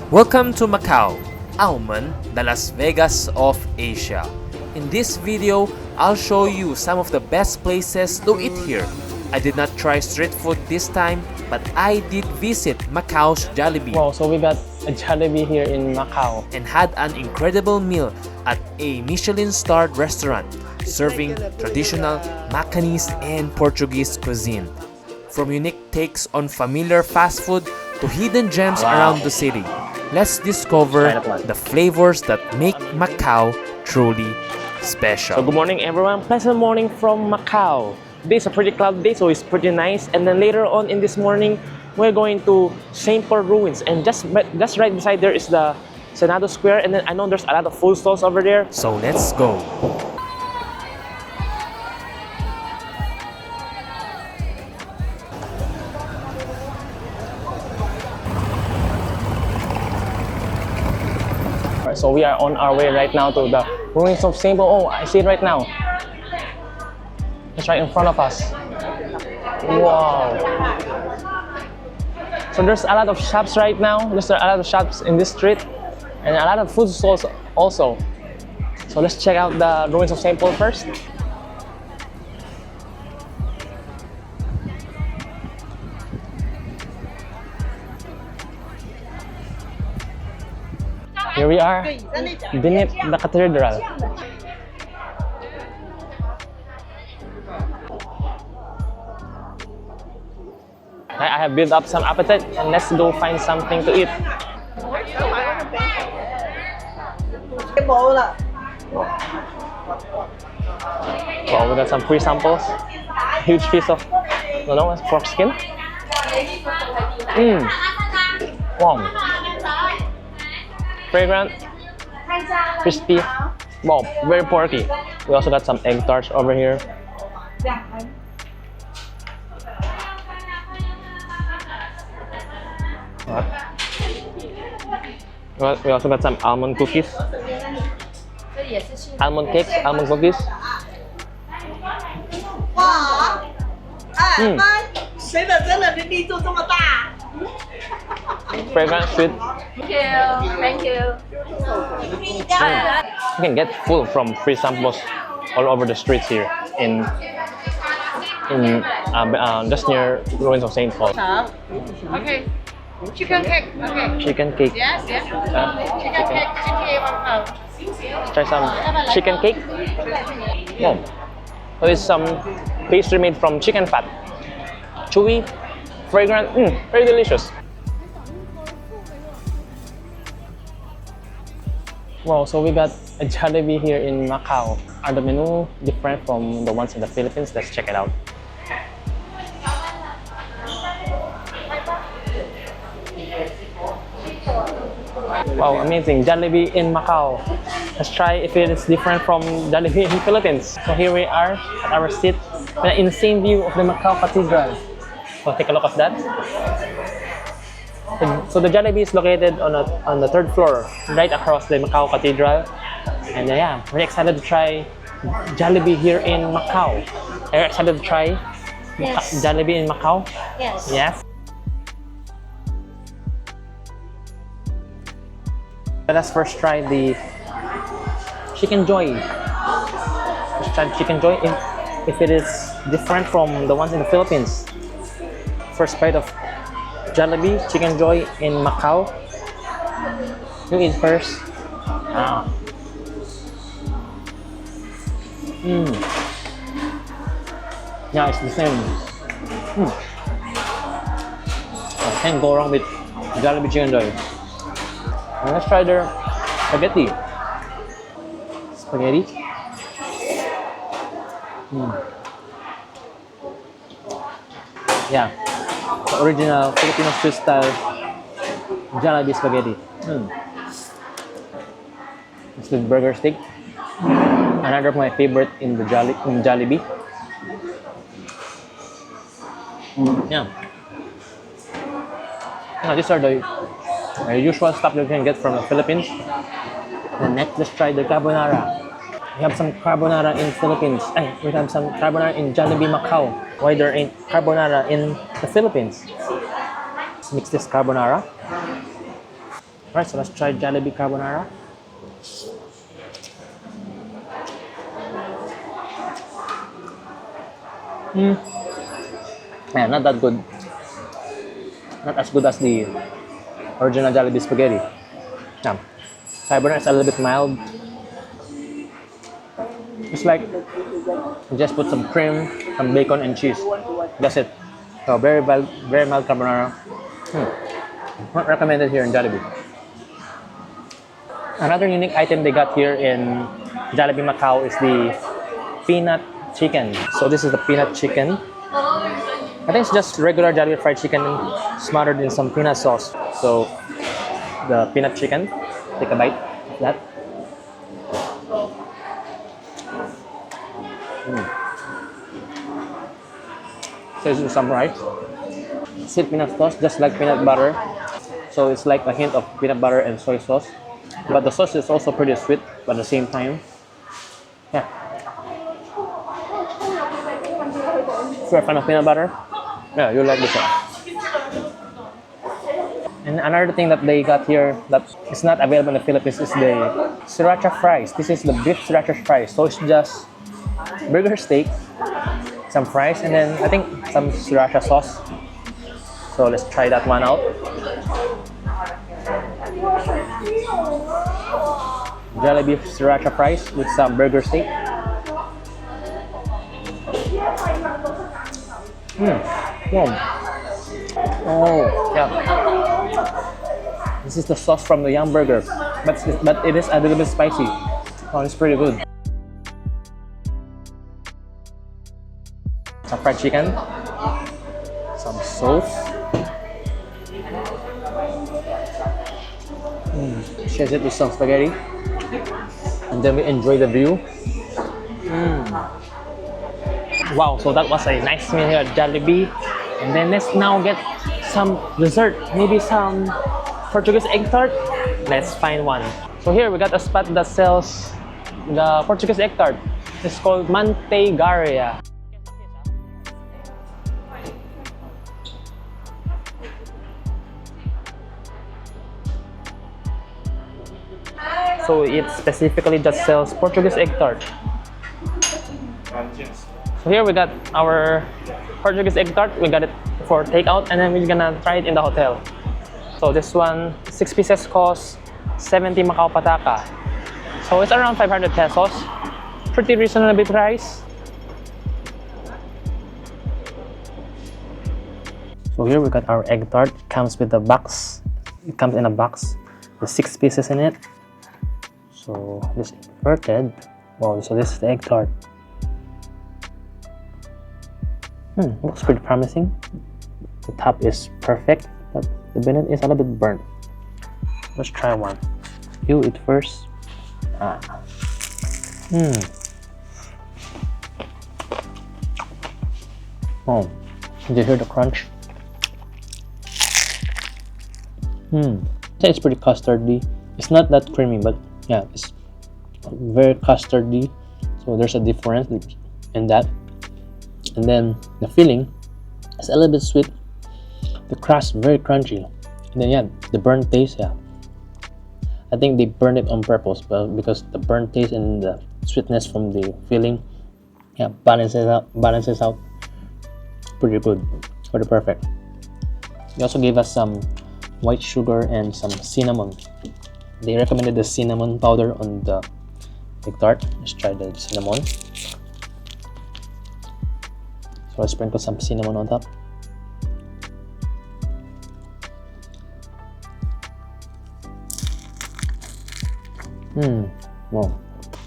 Welcome to Macau, Alman, the Las Vegas of Asia. In this video, I'll show you some of the best places to eat here. I did not try street food this time, but I did visit Macau's Jollibee. Wow, so we got a Jollibee here in Macau. And had an incredible meal at a Michelin-starred restaurant serving traditional Cantonese and Portuguese cuisine. From unique takes on familiar fast food to hidden gems around the city, let's discover the flavors that make Macau truly special. So good morning everyone, pleasant morning from Macau. Today is a pretty cloudy day, so it's pretty nice. And then later on in this morning, we're going to St. Paul Ruins. And just right beside there is the Senado Square. And then I know there's a lot of food stalls over there. So let's go. So we are on our way right now to the ruins of St. Paul. Oh, I see it right now. It's right in front of us. Wow. So there's a lot of shops right now. There's a lot of shops in this street and a lot of food stalls also. So let's check out the ruins of St. Paul first. Here we are, beneath the cathedral. I have built up some appetite, and let's go find something to eat. Wow, we got some free samples. Huge piece of, pork skin. Wow. Fragrant, crispy, wow, very porky. We also got some egg tarts over here. We also got some almond cookies, almond cakes, almond cookies. Fragrant, sweet. Thank you. You can get full from free samples all over the streets here in just near ruins of St. Paul. Okay. Chicken cake. Okay. Chicken cake. Yes. Chicken cake. Let's try some chicken cake. Wow. So it's some pastry made from chicken fat. Chewy, fragrant, very delicious. Wow, so we got a Jollibee here in Macau. Are the menu different from the ones in the Philippines? Let's check it out. Wow, amazing. Jollibee in Macau. Let's try if it is different from Jollibee in the Philippines. So here we are at our seat, an insane view of the Macau Cathedral. So take a look at that. So the Jollibee is located on the third floor, right across the Macau Cathedral. And yeah, very excited to try Jollibee here in Macau. Are you excited to try Jollibee in Macau? Yes. Yes. Let us first try the Chicken Joy. Let's try Chicken Joy if it is different from the ones in the Philippines. First bite of Jollibee Chicken Joy in Macau. You eat first. Yeah, it's the same. I can't go wrong with Jollibee Chicken Joy. And let's try their spaghetti. Yeah, the original Filipino street style Jollibee spaghetti. It's with burger steak. Another of my favorite in the Jollibee. Yeah. These are the usual stuff that you can get from the Philippines. And next, let's try the carbonara. We have some carbonara in Philippines. We have some carbonara in Jollibee Macau. Why there ain't carbonara in the Philippines? Let's mix this carbonara. Alright, so let's try Jollibee Carbonara. Yeah, not that good. Not as good as the original Jollibee spaghetti. Yeah. Carbonara is a little bit mild. It's like you just put some cream, some bacon and cheese. That's it. So very mild carbonara. Not recommended here in Jollibee. Another unique item they got here in Jollibee Macau is the peanut chicken. So this is the peanut chicken. I think it's just regular Jollibee fried chicken smothered in some peanut sauce. So the peanut chicken, take a bite of that. So this is some rice. Sweet peanut sauce, just like peanut butter. So it's like a hint of peanut butter and soy sauce. But the sauce is also pretty sweet, but at the same time, yeah. If you're a fan of peanut butter, yeah, you'll like this one. And another thing that they got here that is not available in the Philippines is the sriracha fries. This is the beef sriracha fries. So it's just burger steak, some fries, and then I think some sriracha sauce. So let's try that one out. Jollibee sriracha fries with some burger steak. Wow. Oh, yeah. This is the sauce from the Yum Burger, but it is a little bit spicy. Oh, it's pretty good. Some fried chicken, some sauce. Shares it with some spaghetti, and then we enjoy the view. Wow, so that was a nice meal here at Jollibee. And then let's now get some dessert, maybe some Portuguese egg tart. Let's find one. So here we got a spot that sells the Portuguese egg tart. It's called Mantegaria. So it specifically just sells Portuguese egg tart. So here we got our Portuguese egg tart. We got it for takeout, and then we're gonna try it in the hotel. So this one, 6 pieces cost 70 Macau pataka. So it's around 500 pesos. Pretty reasonable price. So here we got our egg tart. It comes with the box. It comes in a box with 6 pieces in it. So this inverted. Wow, so this is the egg tart. Looks pretty promising. The top is perfect, but the bottom is a little bit burnt. Let's try one. You eat first. Oh, did you hear the crunch? It's pretty custardy. It's not that creamy, but yeah, it's very custardy. So there's a difference in that. And then the filling is a little bit sweet. The crust very crunchy. And then yeah, the burnt taste, yeah. I think they burned it on purpose, but because the burnt taste and the sweetness from the filling, yeah, balances out. Pretty good, pretty perfect. They also gave us some white sugar and some cinnamon. They recommended the cinnamon powder on the egg tart. Let's try the cinnamon. So I'll sprinkle some cinnamon on top. Wow.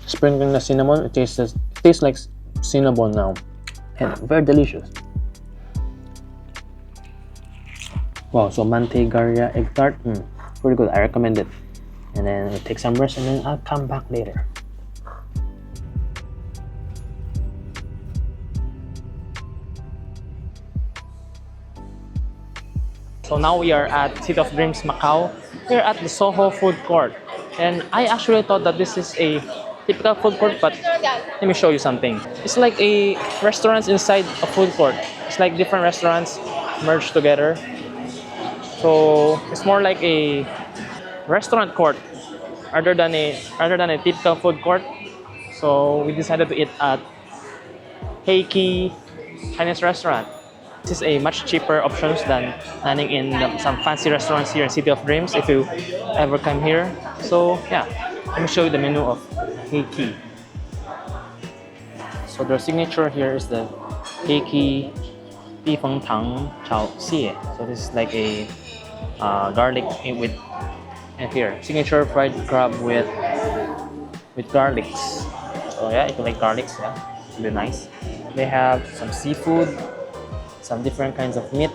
Sprinkling the cinnamon, it tastes like cinnamon now. And very delicious. Wow, so Mantegaria egg tart. Pretty good. I recommend it. And then I'll take some rest and then I'll come back later. So now we are at City of Dreams Macau. We're at the SOHO food court. And I actually thought that this is a typical food court, but let me show you something. It's like a restaurant inside a food court. It's like different restaurants merged together. So it's more like a restaurant court other than a typical food court. So we decided to eat at Hei Kei Chinese Restaurant. This is a much cheaper options than dining in some fancy restaurants here in City of Dreams if you ever come here. So yeah, let me show you the menu of Hei Kei. So their signature here is the Hei Kei Pi Feng Tang Chao Xie. So this is like a garlic with, and here signature fried crab with garlics. So yeah, if you like garlics, yeah, it'll be nice. They have some seafood, some different kinds of meat,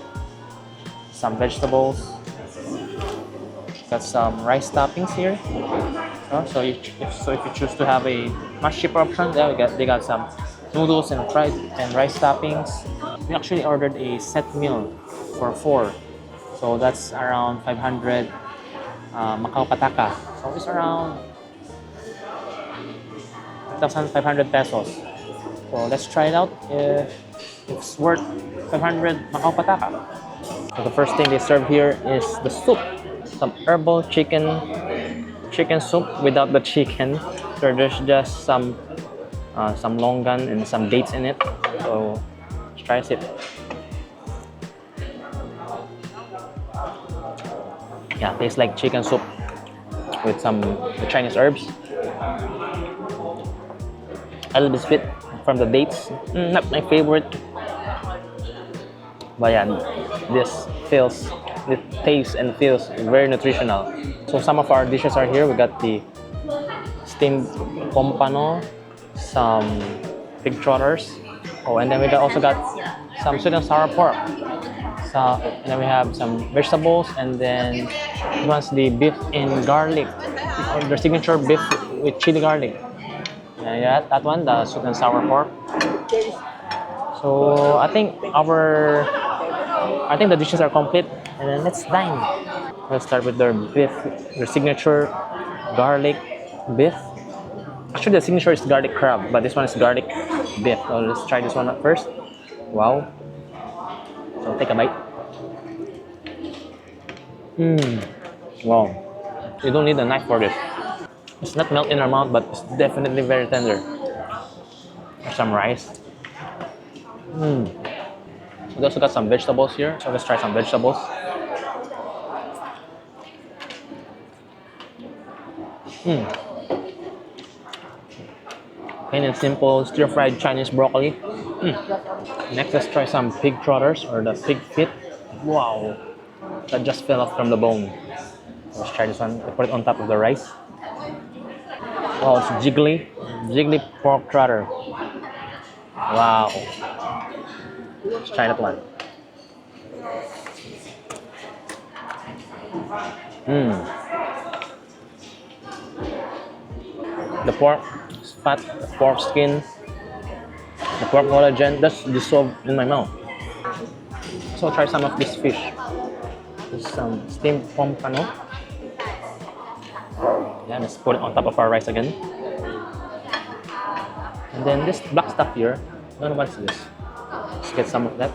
some vegetables. Got some rice toppings here. So if you choose to have a much cheaper option, yeah, they got some noodles and fried and rice toppings. We actually ordered a set meal for 4, so that's around 500 Macau Pataka. So it's around 1,500 pesos. So let's try it out if it's worth 500 Macau Pataka. So the first thing they serve here is the soup. Some herbal chicken soup without the chicken. So there's just some longan and some dates in it. So let's try it. Yeah, tastes like chicken soup with some Chinese herbs. A little bit sweet from the dates. Not my favorite, but yeah, it tastes and feels very nutritional. So some of our dishes are here. We got the steamed pompano, some pig trotters. Oh, and then we also got some sweet and sour pork. So, and then we have some vegetables, and then once the beef in garlic, or the signature beef with chili garlic. Yeah, that one, the sweet and sour pork. So I think the dishes are complete, and then let's dine. Let's start with their beef, their signature garlic beef. Actually, the signature is garlic crab, but this one is garlic beef. So let's try this one up first. Wow. So take a bite. Wow. You don't need a knife for this. It's not melt in our mouth, but it's definitely very tender. There's some rice. We also got some vegetables here, so let's try some vegetables. Plain and simple stir-fried Chinese broccoli. Next, let's try some pig trotters or the pig feet. Wow, that just fell off from the bone. Let's try this one. I put it on top of the rice. Wow, it's jiggly pork trotter. Wow. Let's try that one. The pork is fat, the pork skin, the pork collagen just dissolved in my mouth. So I'll try some of this fish. There's some steamed pompano. Yeah, let's put it on top of our rice again. And then this black stuff here, I don't know what is this. Let's get some of that.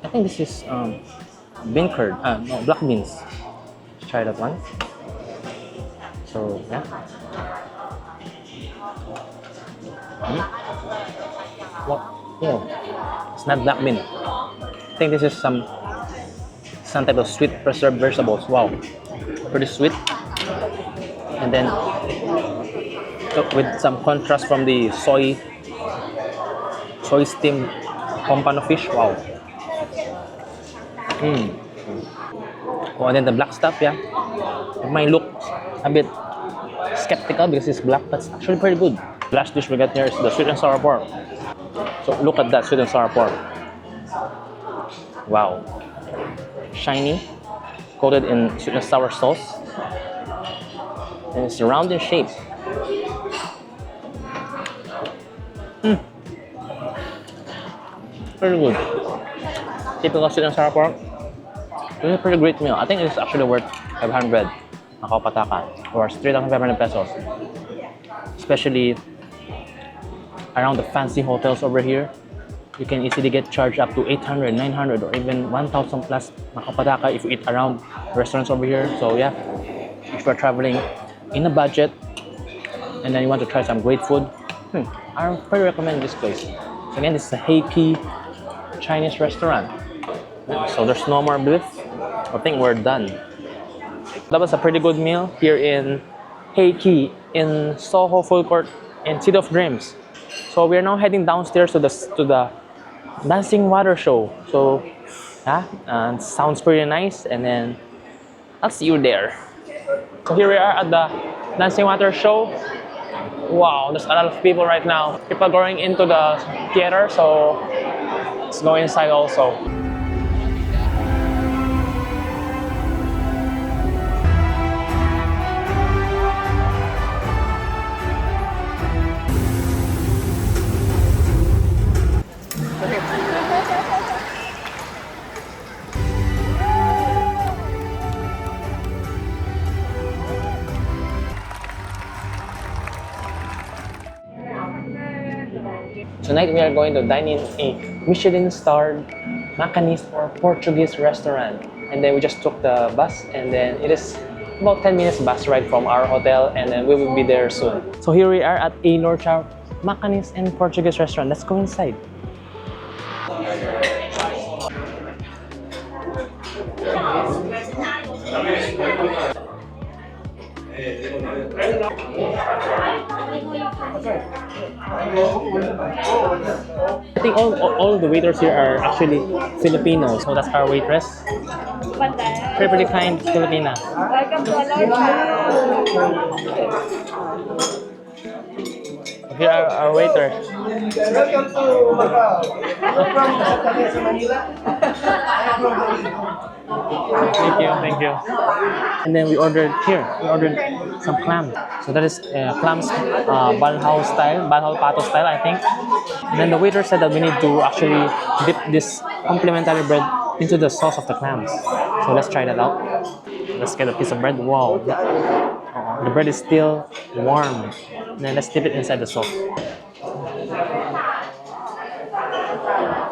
I think this is bean curd. No, black beans. Let's try that one. So yeah. What? Oh, it's not black bean. I think this is some type of sweet preserved vegetables. Wow, pretty sweet. And then with some contrast from the soy steamed pompano fish. Wow. Oh, and then the black stuff, yeah. It might look a bit skeptical because it's black, but it's actually pretty good. Last dish we got here is the sweet and sour pork. So look at that sweet and sour pork. Wow. Shiny, coated in sweet and sour sauce. And it's round in shape. Very good. Typical sweet and sour pork. This is a pretty great meal. I think it's actually worth 500 Macau Pataka, or 3,500 pesos. Especially around the fancy hotels over here. you can easily get charged up to 800, 900, or even 1,000 plus Macau pataka if you eat around restaurants over here. So yeah, if you're traveling in a budget and then you want to try some great food, I pretty recommend this place. So again, this is a Hei Kei Chinese Restaurant. So there's no more beef. I think we're done. That was a pretty good meal here in Hei Kei in SOHO Food Court in City of Dreams. So we are now heading downstairs to the dancing water show. So yeah, sounds pretty nice, and then I'll see you there. So here we are at the dancing water show. Wow, there's a lot of people right now. People going into the theater, so let's go inside also. Tonight we are going to dine in a Michelin-starred Macanese or Portuguese restaurant. And then we just took the bus, and then it is about 10 minutes bus ride from our hotel, and then we will be there soon. So here we are at a Lorcha Macanese and Portuguese restaurant. Let's go inside. I think all the waiters here are actually Filipinos. So that's our waitress. Pretty kind Filipina. Welcome to Lorcha. Here are our waiter. Welcome to Macau. From Cantonese, Manila. Thank you. And then we ordered some clam. So that is clams, balhao pato style, I think. And then the waiter said that we need to actually dip this complimentary bread into the sauce of the clams. So let's try that out. Let's get a piece of bread. Wow, the bread is still warm. And then let's dip it inside the sauce.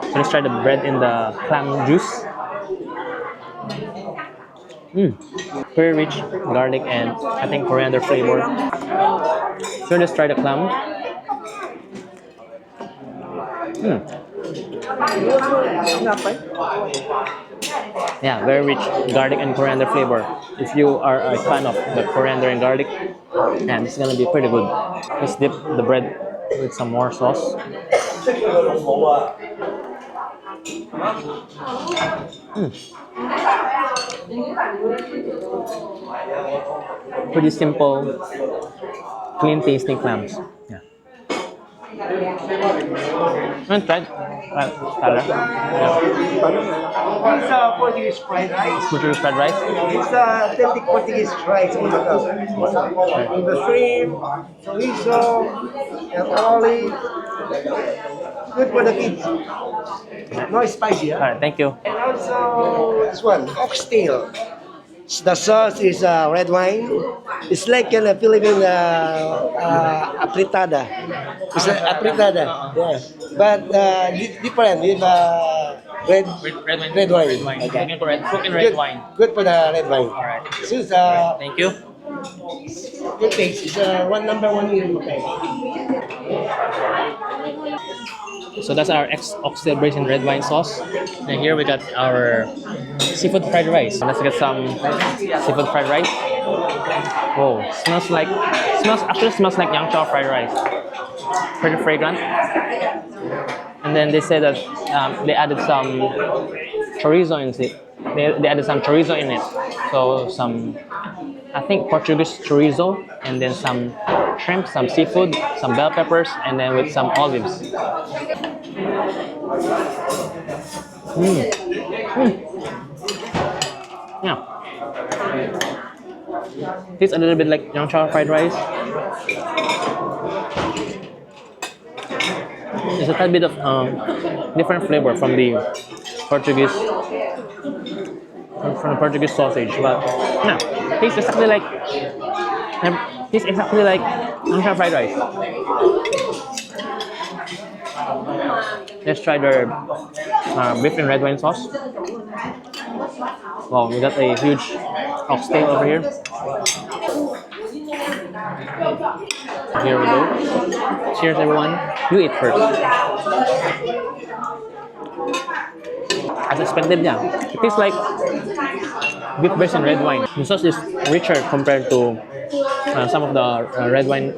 So let's try the bread in the clam juice. Very rich garlic and I think coriander flavor. So let's try the clam. Yeah, very rich garlic and coriander flavor. If you are a fan of the coriander and garlic, and it's gonna be pretty good. Let's dip the bread with some more sauce. Pretty simple, clean tasting clams. Yeah. Want to try? Tyler? It's Portuguese fried rice. Portuguese fried rice? It's authentic Portuguese rice in Macau. With the shrimp, chorizo, and olive. Good for the kids. No spicy, huh? Alright, thank you. And also this one, oxtail. The sauce is red wine. It's like in a Philippine apritada. It's an apritada, yeah. But different with red wine. Okay. Cook in red wine. Good for the red wine. Alright. This is Thank you. good taste. It's number one in Macau. So that's our oxtail braised in red wine sauce. And here we got our seafood fried rice. Let's get some seafood fried rice. Whoa, smells like yang chow fried rice. Pretty fragrant. And then they said that they added some chorizo in it. They added some chorizo in it. So some, I think Portuguese chorizo, and then some shrimp, some seafood, some bell peppers, and then with some olives. Yeah. Tastes a little bit like yang chow fried rice. There's a tad bit of different flavor from the Portuguese sausage, but yeah, tastes exactly like yang chow fried rice. Let's try their beef and red wine sauce. Wow, we got a huge oxtail over here. Here we go. Cheers, everyone. You eat first. As expected, yeah. It tastes like beef based in red wine. The sauce is richer compared to some of the red wine,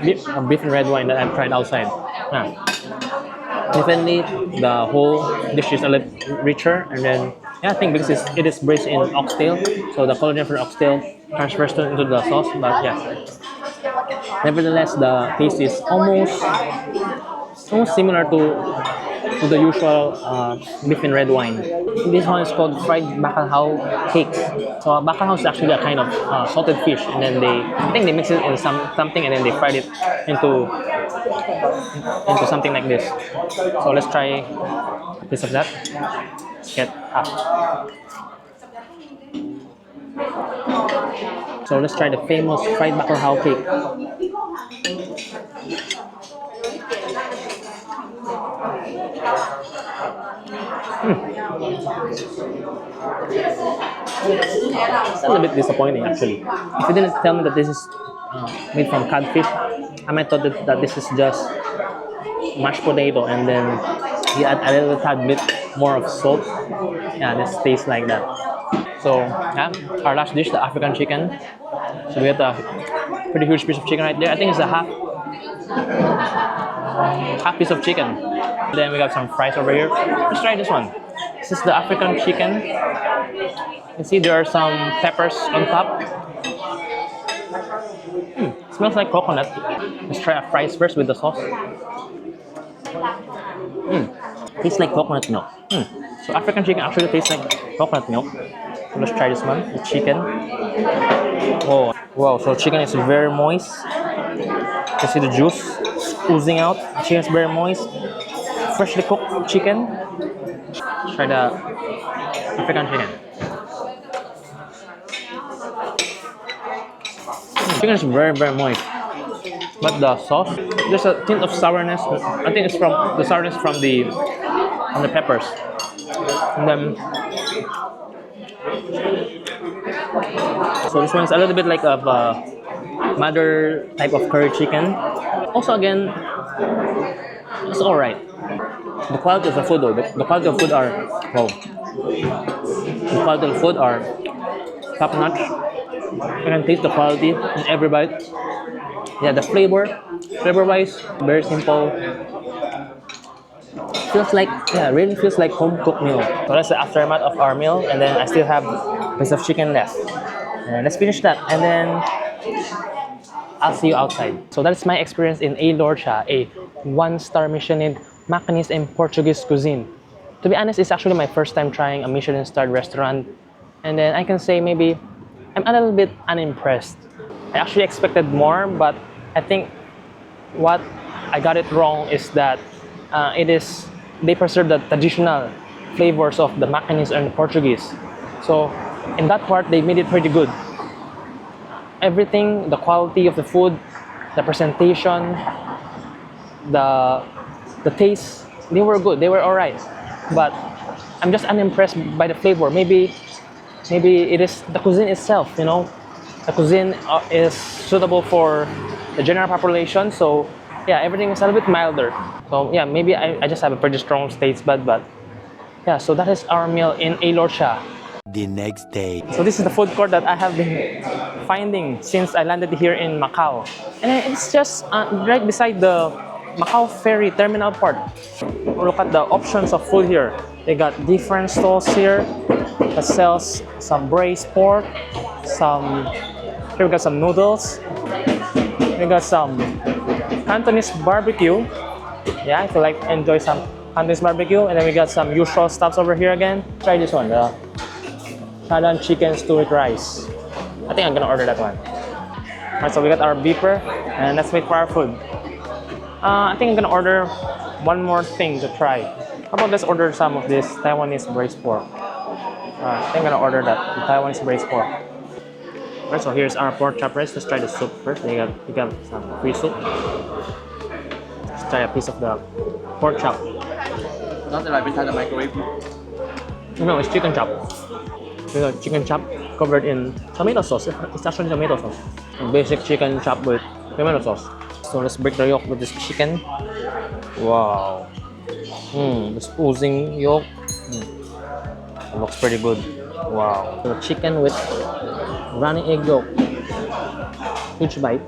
beef and red wine that I've tried outside. Yeah. Definitely, the whole dish is a little richer, and then yeah, I think because it is braised in oxtail, so the collagen from oxtail transfers into the sauce. But yeah, nevertheless, the taste is almost similar to the usual beef and red wine. This one is called fried macao cakes. So bacalhau is actually a kind of salted fish, and then I think they mix it in something, and then they fried it into something like this. So let's try a piece of that. Let's get half. So let's try the famous fried bacalhau cake. It's a little bit disappointing actually. If you didn't tell me that this is made from codfish, I might thought that this is just mashed potato and then you add a little tad bit more of salt. Yeah, this tastes like that. So yeah, our last dish, the African chicken. So we got a pretty huge piece of chicken right there. I think it's a half piece of chicken. Then we got some fries over here. Let's try this one. This is the African chicken. You see there are some peppers on top. Smells like coconut. Let's try our fries first with the sauce. Tastes like coconut milk. So African chicken actually tastes like coconut milk. So let's try this one, the chicken. Oh, wow, so chicken is very moist. You see the juice oozing out. The chicken is very moist. Freshly cooked chicken. Let's try the African chicken. Chicken is very moist. But the sauce, there's a hint of sourness. I think it's from the sourness from the peppers. And then, so this one is a little bit like a mother type of curry chicken. Also, again, it's all right. The quality of the food, though, the quality of food are wow. The quality of food are top notch. You can taste the quality in every bite. Yeah, the flavor-wise, very simple. Feels like, yeah, really feels like home cooked meal. So that's the aftermath of our meal, and then I still have a piece of chicken left. And let's finish that, and then I'll see you outside. So that's my experience in Lorcha, a 1-star Michelin Macanese and Portuguese cuisine. To be honest, it's actually my first time trying a Michelin-starred restaurant, and then I can say maybe I'm a little bit unimpressed. I actually expected more, but I think what I got it wrong is that they preserve the traditional flavors of the Macanese and the Portuguese. So in that part, they made it pretty good. Everything, the quality of the food, the presentation, the taste, they were good. They were all right. But I'm just unimpressed by the flavor. Maybe it is the cuisine itself, you know. The cuisine is suitable for the general population, so yeah, everything is a little bit milder. So yeah, maybe I just have a pretty strong taste bud, but yeah, so that is our meal in Lorcha. The next day. So this is the food court that I have been finding since I landed here in Macau. And it's just right beside the Macau Ferry terminal port. Look at the options of food here. They got different stalls here that sells some braised pork, here we got some noodles, we got some Cantonese barbecue. Yeah, if you like enjoy some Cantonese barbecue, and then we got some usual stuffs over here again. Try this one, the Thailand chicken stew with rice. I think I'm gonna order that one. Alright, so we got our beeper, and let's wait for our food. I think I'm gonna order one more thing to try. How about let's order some of this Taiwanese braised pork. I think I'm gonna order that, the Taiwanese braised pork. Alright, so here's our pork chop rice. Let's try the soup first. We got some free soup. Let's try a piece of the pork chop. Not alive inside the microwave. No, it's chicken chop. It's a chicken chop covered in tomato sauce. It's actually tomato sauce. Basic chicken chop with tomato sauce. So let's break the yolk with this chicken. Wow. This oozing yolk. It looks pretty good. Wow. So chicken with runny egg yolk. Huge bite.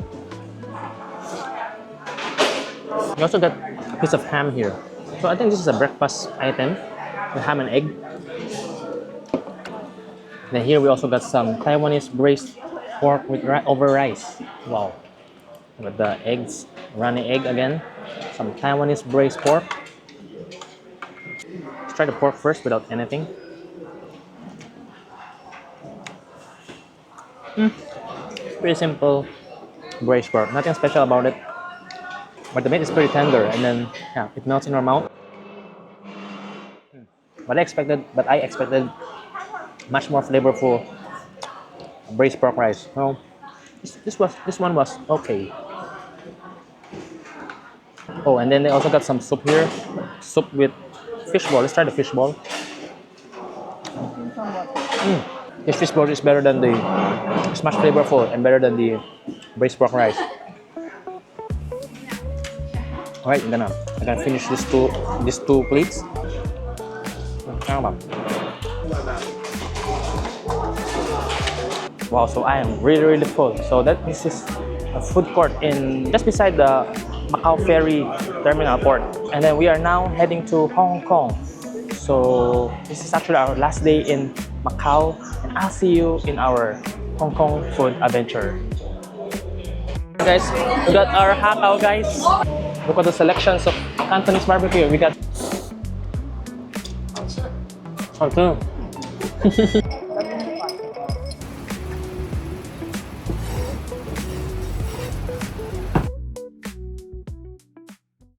You also got a piece of ham here. So I think this is a breakfast item. The ham and egg. Then here we also got some Taiwanese braised pork with over rice. Wow. With the eggs, runny egg again. Some Taiwanese braised pork. Let's try the pork first without anything. Pretty simple braised pork. Nothing special about it. But the meat is pretty tender, and then yeah, it melts in our mouth. But I expected much more flavorful braised pork rice. So this one was okay. Oh, and then they also got some soup here. Soup with fish ball. Let's try the fish ball. This fish ball is better than the. It's much flavorful and better than the braised pork rice. Alright, I'm gonna finish these two plates. Wow, so I am really full. So this is a food court in just beside the Macau Ferry terminal port, and then we are now heading to Hong Kong. So this is actually our last day in Macau, and I'll see you in our Hong Kong food adventure. Guys, we got our hakao, guys. Look at the selections of Cantonese barbecue. We got